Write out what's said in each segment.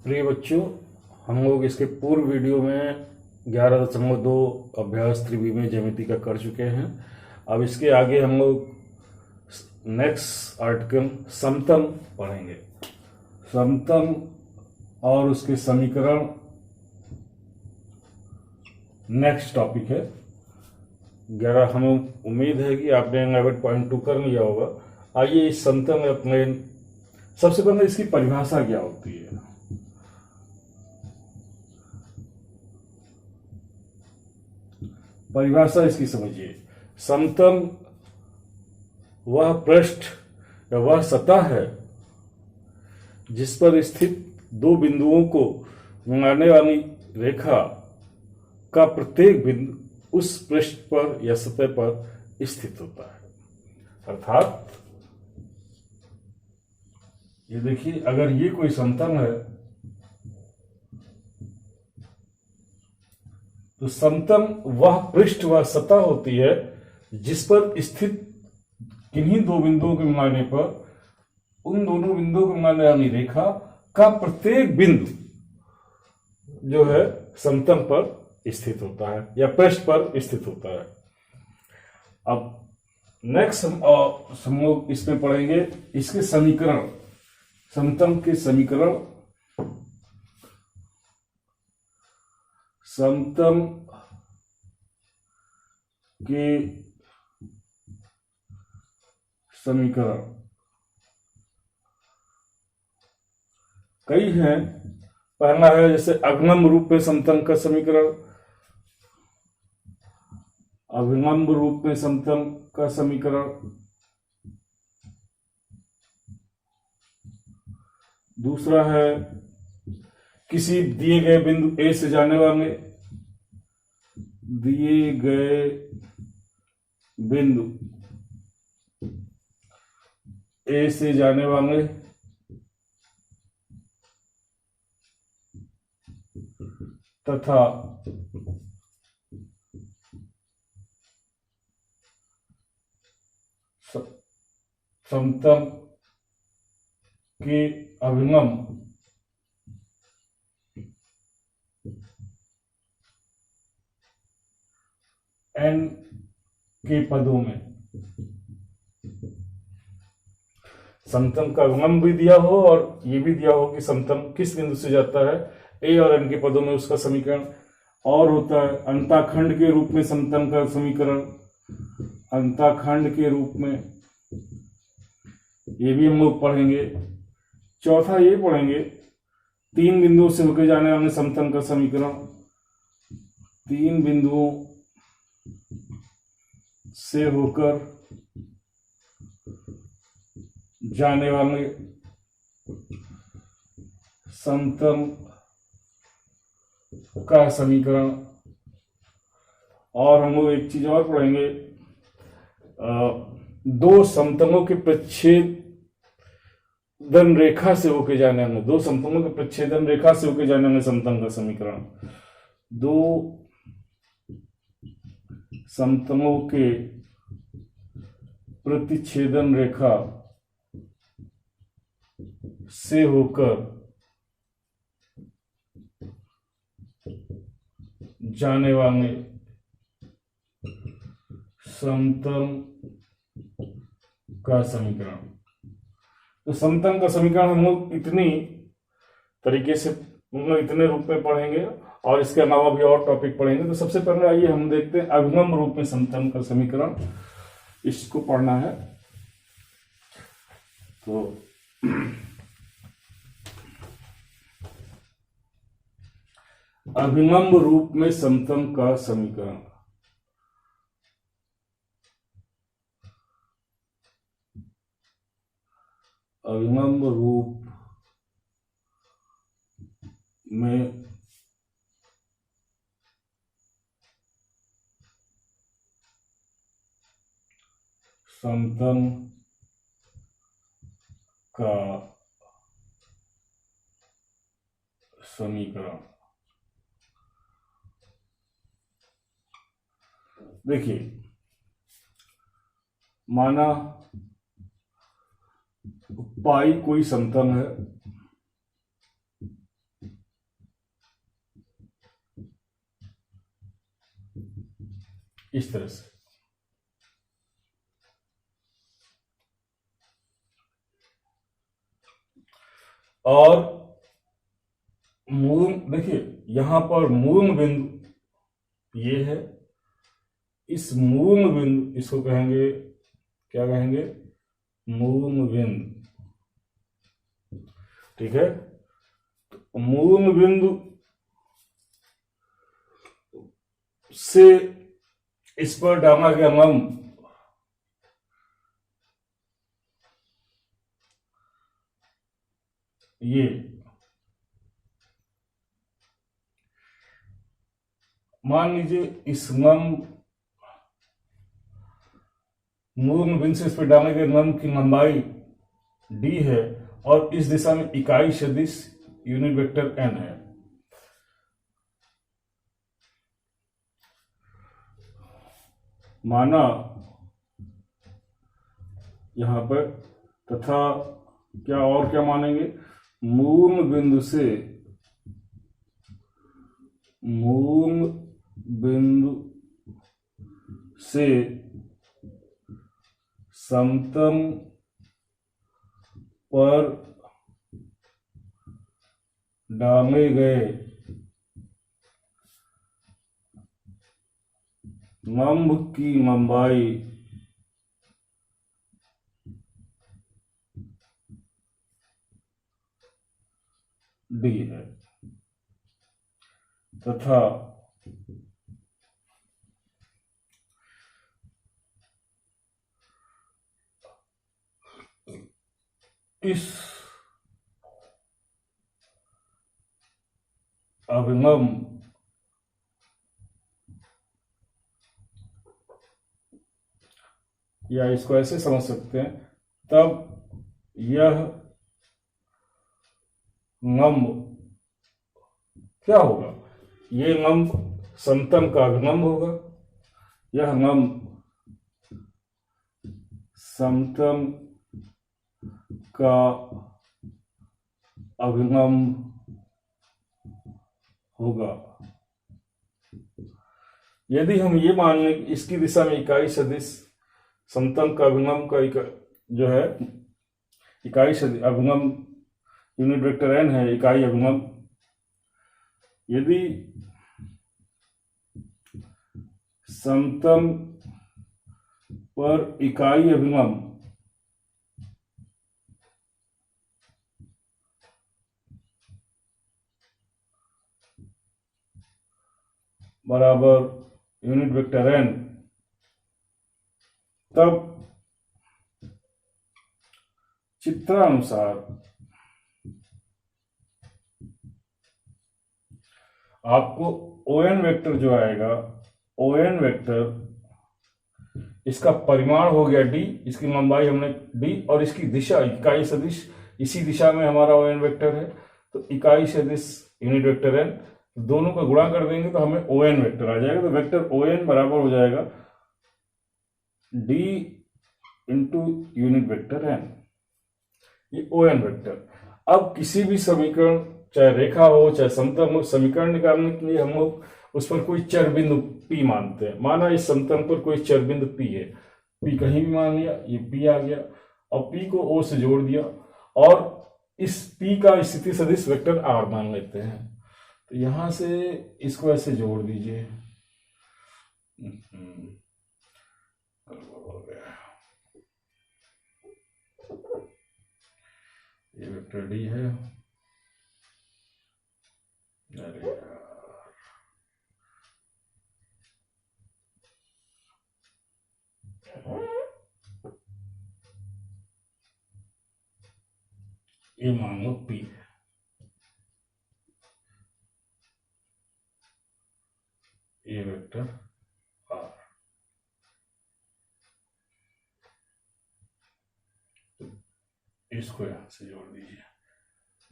प्रिय बच्चों, हम लोग इसके पूर्व वीडियो में 11.2 अभ्यास त्रिविमीय ज्यामिति का कर चुके हैं। अब इसके आगे हम लोग नेक्स्ट आर्टिकल समतल पढ़ेंगे। समतल और उसके समीकरण नेक्स्ट टॉपिक है। 11 हमें उम्मीद है कि आपने 11.2 कर लिया होगा। आइए इस समतल में अपने सबसे पहले इसकी परिभाषा क्या होती है। परिभाषा इसकी समझिए। समतल वह पृष्ठ या वह सतह है जिस पर स्थित दो बिंदुओं को मिलाने वाली रेखा का प्रत्येक बिंदु उस पृष्ठ पर या सतह पर स्थित होता है। अर्थात ये देखिए, अगर ये कोई समतल है तो समतल वह पृष्ठ व सतह होती है जिस पर स्थित किन्हीं दो बिंदुओं के मिलाने पर उन दोनों बिंदुओं को मिलाने वाली रेखा का प्रत्येक बिंदु जो है समतल पर स्थित होता है या पृष्ठ पर स्थित होता है। अब नेक्स्ट हम लोग इसमें पढ़ेंगे इसके समीकरण, समतल के समीकरण। समतल के समीकरण कई हैं। पहला है जैसे अभिलंब रूप में समतल का समीकरण। अभिलंब रूप में समतल का समीकरण। दूसरा है किसी दिए गए बिंदु ए से जाने वाले दिए गए बिंदु ए से जाने वाले तथा समतल के अभिलंब n के पदों में समतल का अभिलंब भी दिया हो और ये भी दिया हो कि समतल किस बिंदु से जाता है। ए और n के पदों में उसका समीकरण और होता है अंताखंड के रूप में समतल का समीकरण। अंताखंड के रूप में ये भी हम लोग पढ़ेंगे। चौथा ये पढ़ेंगे तीन बिंदुओं से होकर जाने वाले समतल का समीकरण। तीन बिंदुओं से होकर जाने वाले समतल का समीकरण। और हम लोग एक चीज और पढ़ेंगे, दो समतलों के प्रच्छेदन रेखा से होकर जाने वाले, दो समतलों के प्रच्छेदन रेखा से होकर जाने वाले समतल का समीकरण। दो समतलों के प्रतिच्छेदन रेखा से होकर जाने वाले समतल का समीकरण। तो समतल का समीकरण हम लोग इतनी तरीके से इतने रूप में पढ़ेंगे और इसके अलावा भी और टॉपिक पढ़ेंगे। तो सबसे पहले आइए हम देखते हैं अभिलंब रूप में समतल का समीकरण, इसको पढ़ना है। तो अभिलंब रूप में समतल का समीकरण। अभिलंब रूप में समतल का समीकरण। देखिए, माना पाई कोई समतल है इस तरह से। और मूल देखिए यहां पर मूल बिंदु ये है, इस मूल बिंदु इसको कहेंगे, क्या कहेंगे, मूल बिंदु। ठीक है, तो मूल बिंदु से इस पर डाला गया लंब ये मान लीजिए इस लंब मूल बिंदु से इस पर डाले गए लंब की लंबाई d है और इस दिशा में इकाई सदिश यूनिट वेक्टर n है। माना यहां पर, तथा क्या और क्या मानेंगे, मूल बिंदु से समतल पर डाले गए लंब की लंबाई d है, तथा इस अभिलंब या इसको ऐसे समझ सकते हैं, तब यह लंब क्या होगा, ये लंब समतल का अभिलंब होगा, यह लंब समतल का अभिलंब होगा। यदि हम ये मान लें कि इसकी दिशा में इकाई सदिश समतल का अभिलंब का जो है इकाई सदिश अभिलंब यूनिट वेक्टर n है, इकाई अभिलंब, यदि समतल पर इकाई अभिलंब बराबर यूनिट वेक्टर n, तब चित्रानुसार आपको ON वेक्टर जो आएगा, ON वेक्टर इसका परिमाण हो गया d, इसकी लंबाई हमने d, और इसकी दिशा इकाई सदिश इसी दिशा में हमारा ON वेक्टर है, तो इकाई सदिश यूनिट वेक्टर n, दोनों का गुणा कर देंगे तो हमें ON वेक्टर आ जाएगा। तो वेक्टर ON बराबर हो जाएगा d into unit vector n, ये ON वेक्टर। अब किसी भी समीकरण, चाहे रेखा हो चाहे समतल हो, समीकरण निकालने के लिए हम लोग उस पर कोई चर बिंदु P मानते हैं। माना इस समतल पर कोई चर बिंदु P है, P कहीं भी मान लिया, ये P आ गया, और P को O से जोड़ दिया, और इस P का स्थिति सदिश वेक्टर R मान लेते हैं। तो यहां से इसको ऐसे जोड़ दीजिए, ये वेक्टर D है, अरे यार ये मान लो P है, ये वेक्टर R, इसको यहां से जोड़ दीजिए,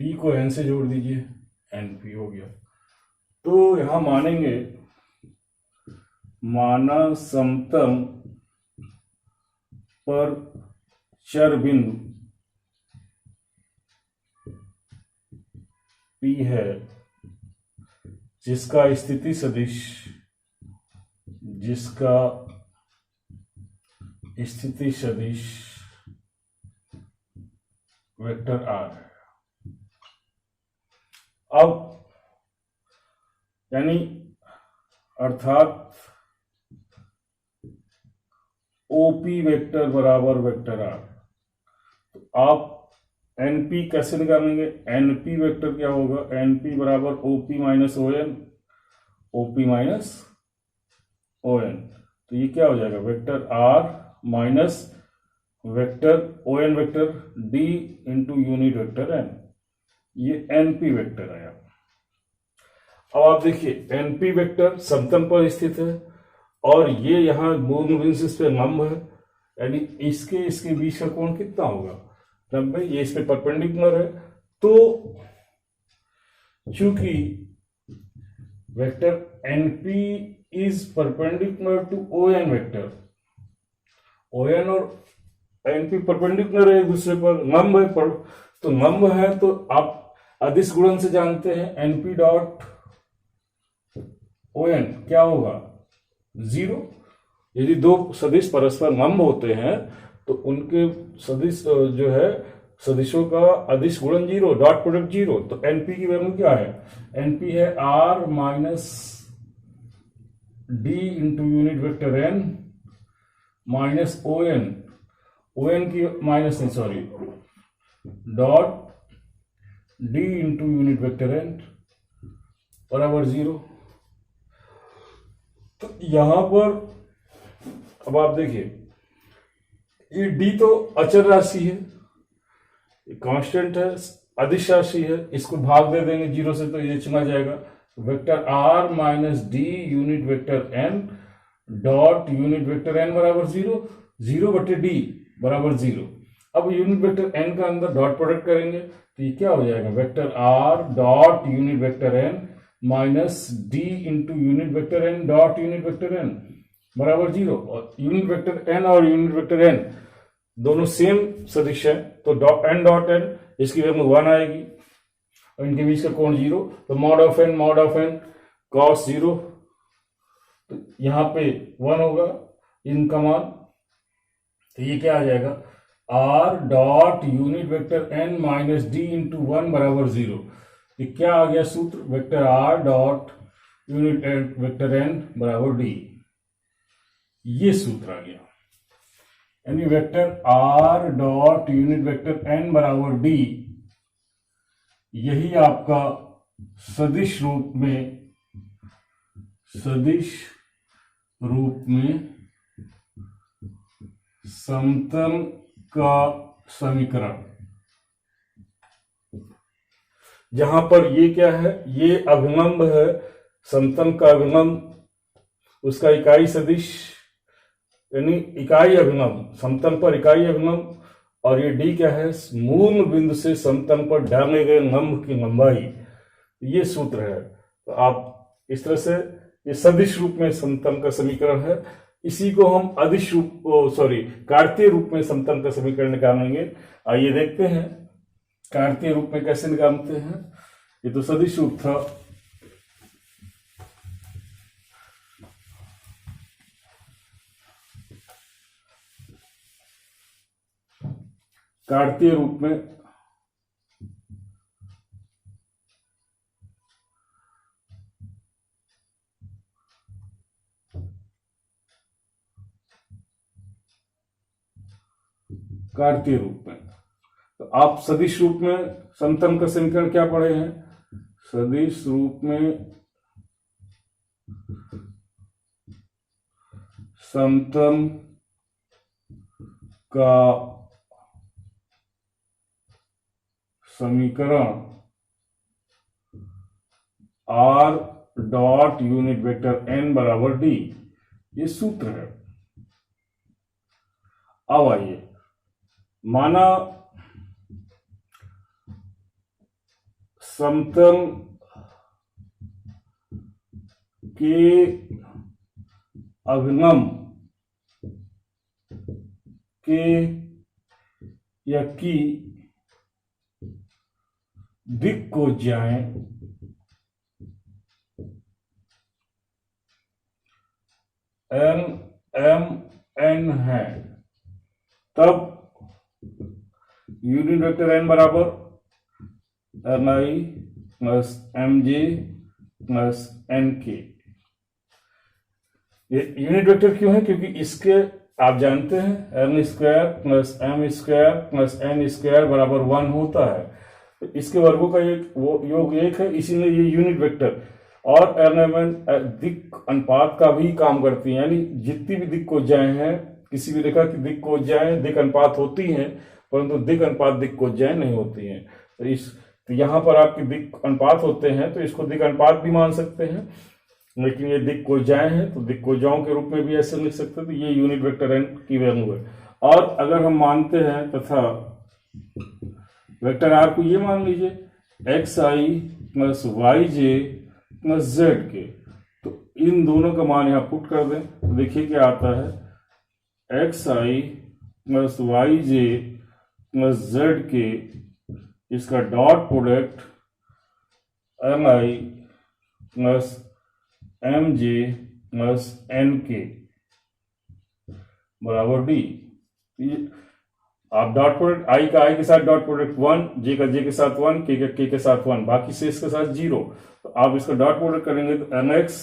P को N से जोड़ दीजिए, NP हो गया। तो यहां मानेंगे, माना समतल पर चर बिंदु P है जिसका स्थिति सदिश जिसका स्थिति सदिश वेक्टर आर है। अब यानी अर्थात ओपी वेक्टर बराबर वेक्टर आर। तो आप एनपी कैसे निकालेंगे? एनपी वेक्टर क्या होगा? एनपी बराबर OP minus O N, OP minus O N. तो ये क्या हो जाएगा? Vector R minus vector O N vector D into unit vector N. ये एनपी वेक्टर आया। अब आप देखिए एनपी वेक्टर समतल पर स्थित है और ये यहां मूल बिंदु पे लंब है, यानी इसके बीच का कोण कितना होगा? 90। ये इस पे परपेंडिकुलर है। तो चूंकि vector NP is perpendicular to O N vector, O N और एनपी परपेंडिकुलर है एक दूसरे पर, लंब है पर, तो लंब है तो आप अदिश गुणन से जानते हैं एनपी डॉट ओ एन क्या होगा? 0। यदि दो सदिश परस्पर लंब होते हैं तो उनके सदिश जो है सदिशों का अदिश गुणन 0, डॉट प्रोडक्ट 0। तो एनपी की वैल्यू क्या है? एनपी है R minus D into unit vector N minus O N, O N की माइनस नहीं sorry, dot D into unit vector N बराबर 0। तो यहां पर अब आप देखिए ये डी तो अचर राशि है, कांस्टेंट है, अदिश राशि है, इसको भाग दे देंगे 0 से तो ये चला जाएगा। Vector R minus D unit vector N dot unit vector N बराबर 0, 0 बटे डी बराबर 0। अब यूनिट वेक्टर एन का अंदर डॉट प्रोडक्ट करेंगे तो ये क्या हो जाएगा? Vector R dot unit vector N minus D into unit vector N dot unit vector N बराबर 0। और यूनिट वेक्टर एन और यूनिट वेक्टर एन दोनों सेम सदिश है तो एन डॉट एन इसकी वैल्यू 1 आएगी और इनके बीच का कोण 0। तो मॉड ऑफ एन कॉस 0, तो यहां पे 1 होगा इनका मान। तो ये क्या आ जाएगा? R dot unit vector N minus D into 1 बराबर 0। ये क्या आ गया सूत्र? Vector R dot unit vector N बराबर डी। ये सूत्र आ गया, यानी vector R dot unit vector N बराबर डी, यही आपका सदिश रूप में समतल का समीकरण। जहां पर ये क्या है? ये अभिलंब है, समतल का अभिलंब, उसका इकाई सदिश यानी इकाई अभिलंब, समतल पर इकाई अभिलंब। और ये डी क्या है? मूल बिंदु से समतल पर डाले गए लंब की लंबाई। ये सूत्र है। तो आप इस तरह से ये सदिश रूप में समतल का समीकरण है। इसी को हम अदिश रूप कार्तीय रूप में समतल का समीकरण निकालेंगे। आइए देखते हैं कार्तीय रूप में कैसे निकालते हैं। ये तो सदिश रूप था। कार्तीय रूप में तो आप सदिश रूप में समतल का समीकरण क्या पढ़े हैं? सदिश रूप में समतल का समीकरण R dot unit vector N बराबर डी, ये सूत्र है। अब आइए, माना समतल के अभिलंब के या की दिक् को जाएं एन एम एन है, तब यूनिट वेक्टर एन बराबर N I plus M J plus N K. ये यूनिट वेक्टर क्यों है? क्योंकि इसके आप जानते हैं N square plus M square plus N square बराबर 1 होता है, तो इसके वर्गों का योग 1 है, इसीलिए ये यूनिट वेक्टर। और एन एम एन दिक् अनुपात का भी काम करती है, यानी जितनी भी दिक् कोज्जाएं हैं, किसी भी रेखा की दिक् कोज्जाएं दिक् अनुपात होती हैं, परंतु दिक् अनुपात दिक् कोज्जाएं नहीं होती हैं। तो यहाँ पर आपकी दिक् अनुपात होते हैं, तो इसको दिक् अनुपात भी मान सकते हैं, लेकिन ये दिक् कोज्जाएं हैं तो दिक् कोज्जाओं के रूप में भी ऐसे लिख सकते हैं। तो ये यूनिट वेक्टर एन की वैल्यू है। और अगर हम मानते हैं तथा वेक्टर आर को ये मान लीजिए x I plus Y J plus Z के, तो इन दोनों का मान यहाँ पुट कर दें तो देखिए क्या आता है, X I plus Y J plus Z K, इसका dot product M I plus M J plus N K बराबर डी। आप डॉट प्रोडक्ट आई का आई के साथ डॉट प्रोडक्ट 1, जे का जे के साथ 1, के के साथ 1, बाकी से इसके साथ 0, तो आप इसका डॉट प्रोडक्ट करेंगे तो N X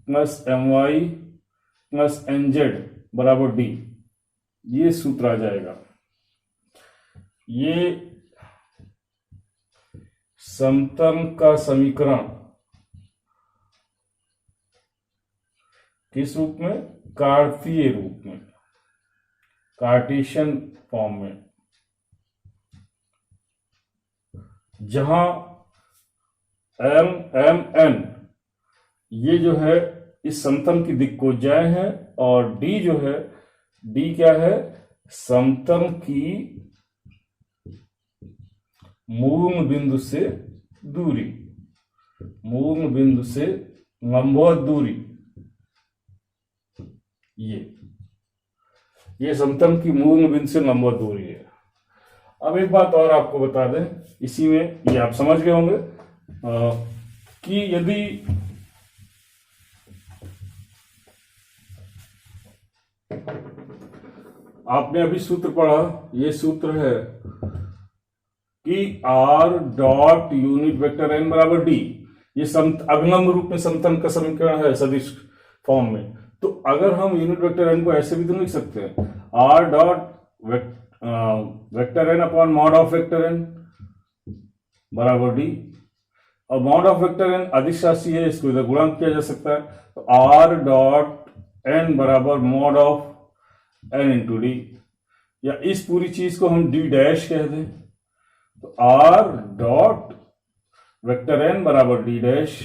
plus M Y plus N Z बराबर डी, ये सूत्र आ जाएगा। ये समतल का समीकरण किस रूप में? कार्तीय रूप में, कार्टेशियन फॉर्म में, जहां एम एम एन ये जो है इस समतल की दिक् कोज्जाएं हैं, और डी जो है, डी क्या है? समतल की मूल बिंदु से दूरी, मूल बिंदु से लंबवत दूरी, ये समतल की मूल बिंदु से लंबवत दूरी है। अब एक बात और आपको बता दें, इसी में ये आप समझ गए होंगे कि यदि आपने अभी सूत्र पढ़ा, ये सूत्र है कि R dot unit vector N बराबर डी, ये अभिलंब रूप में समतल का समीकरण है सदिश फॉर्म में। तो अगर हम यूनिट वेक्टर एन को ऐसे भी तो लिख सकते हैं, R dot vector N upon mod of vector N बराबर डी, और मॉड ऑफ वेक्टर एन अदिश राशि है, इसको इधर गुणा किया जा सकता है, तो आर डॉट एन बराबर mod of N into D, या इस पूरी चीज को हम डी डैश कह दें, तो आर डॉट वेक्टर एन बराबर डी डैश।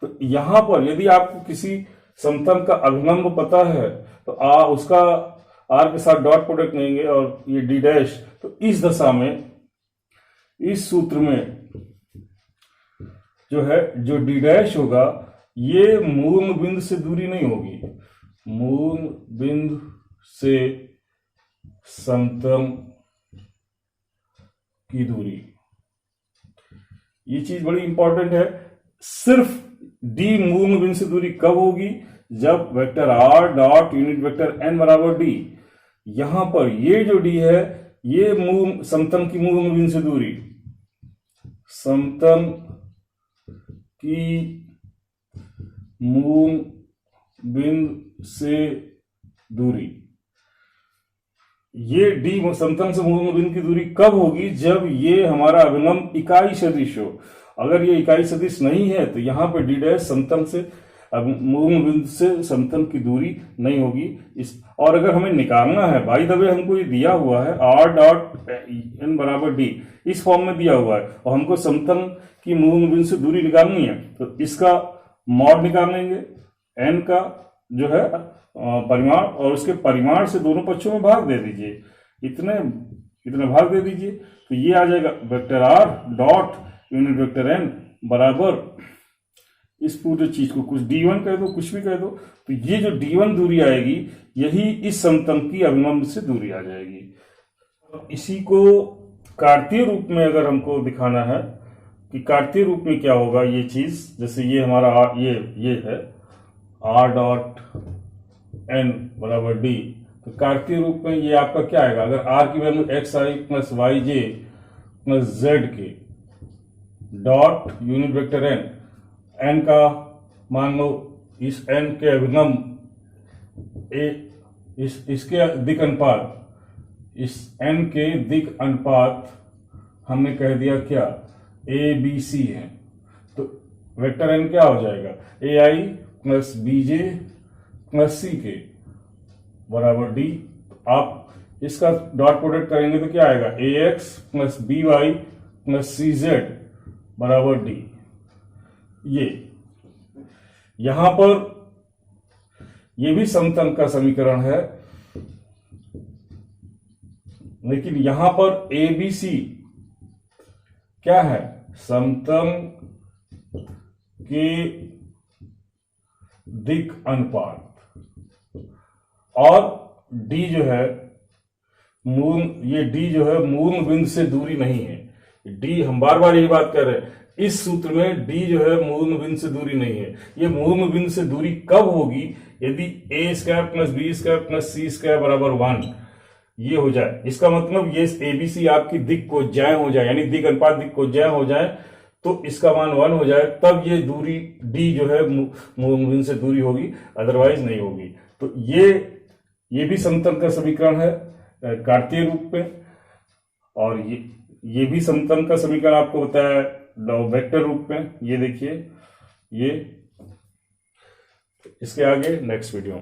तो यहां पर यदि आपको किसी समतल का अभिलंब पता है तो उसका आर के साथ डॉट प्रोडक्ट लेंगे और ये डी डैश, तो इस दशा में, इस सूत्र में जो है, जो डी डैश होगा, ये मूल बिंदु से दूरी नहीं होगी, मूल बिंदु से समतल की दूरी। ये चीज बड़ी इंपॉर्टेंट है। सिर्फ डी मूल बिंदु से दूरी कब होगी? जब vector R dot unit vector N बराबर डी, यहां पर ये जो डी है, ये मूल समतल की मूल बिंदु से दूरी, समतल की मूल बिंदु से दूरी, ये डी समतल से मूल बिंदु की दूरी कब होगी? जब ये हमारा अभिलंब इकाई सदिश हो। अगर ये इकाई सदिश नहीं है तो यहां पर डी डैश समतल से मूल बिंदु से समतल की दूरी नहीं होगी। इस और अगर हमें निकालना है, बाय द वे हमको ये दिया हुआ है आर डॉट एन बराबर डी, इस फॉर्म में दिया हुआ है, और हमको समतल की मूल बिंदु से दूरी निकालनी है, तो इसका मॉड निकाल लेंगे, एन का जो है परिमाण, और उसके परिमाण से दोनों पक्षों में भाग दे दीजिए, इतने भाग दे दीजिए, तो ये आ जाएगा vector R dot unit vector N बराबर, इस पूरी चीज को कुछ d1 कह दो, कुछ भी कह दो, तो ये जो d1 दूरी आएगी, यही इस समतल की अभिलंब से दूरी आ जाएगी। इसी को कार्तीय रूप में अगर हमको दिखाना है कि कार्तीय रूप में क्या होगा ये चीज, जैसे ये हमारा ये है आर डॉट एन बराबर डी। तो कार्तीय रूप में ये आपका क्या आएगा, अगर आर की value X I plus Y J plus Z के dot unit vector N, N का मान लो इस एन के अभिगम इसके दिक अनुपात, इस एन के दिक अनुपात हमने कह दिया क्या, ए बी सी है। तो वेक्टर एन क्या हो जाएगा, ए आई प्लस बी जे प्लस सी के बराबर डी। आप इसका डॉट प्रोडक्ट करेंगे तो क्या आएगा, A X plus B Y plus C Z बराबर डी। ये यहां पर ये भी समतल का समीकरण है, लेकिन यहां पर ए बी सी क्या है, समतल के दिक अनुपात, और डी जो है मूल, ये डी जो है मूल बिंदु से दूरी नहीं है। डी हम बार बार यही बात कर रहे हैं, इस सूत्र में डी जो है मूल बिंदु से दूरी नहीं है। ये मूल बिंदु से दूरी कब होगी, यदि A square plus B square plus C square बराबर 1 ये हो जाए। इसका मतलब ये एबीसी आपकी दिक को ज्या हो जाए, यानी दिक अनुपात दिक को ज्या हो जाए, तो इसका मान 1 हो जाए, तब ये दूरी डी जो है मूल बिंदु से दूरी होगी, अदरवाइज नहीं होगी। तो ये भी समतल का समीकरण है कार्तीय रूप में, और ये भी समतल का समीकरण आपको बताया वेक्टर रूप में। ये देखिए, ये इसके आगे नेक्स्ट वीडियो।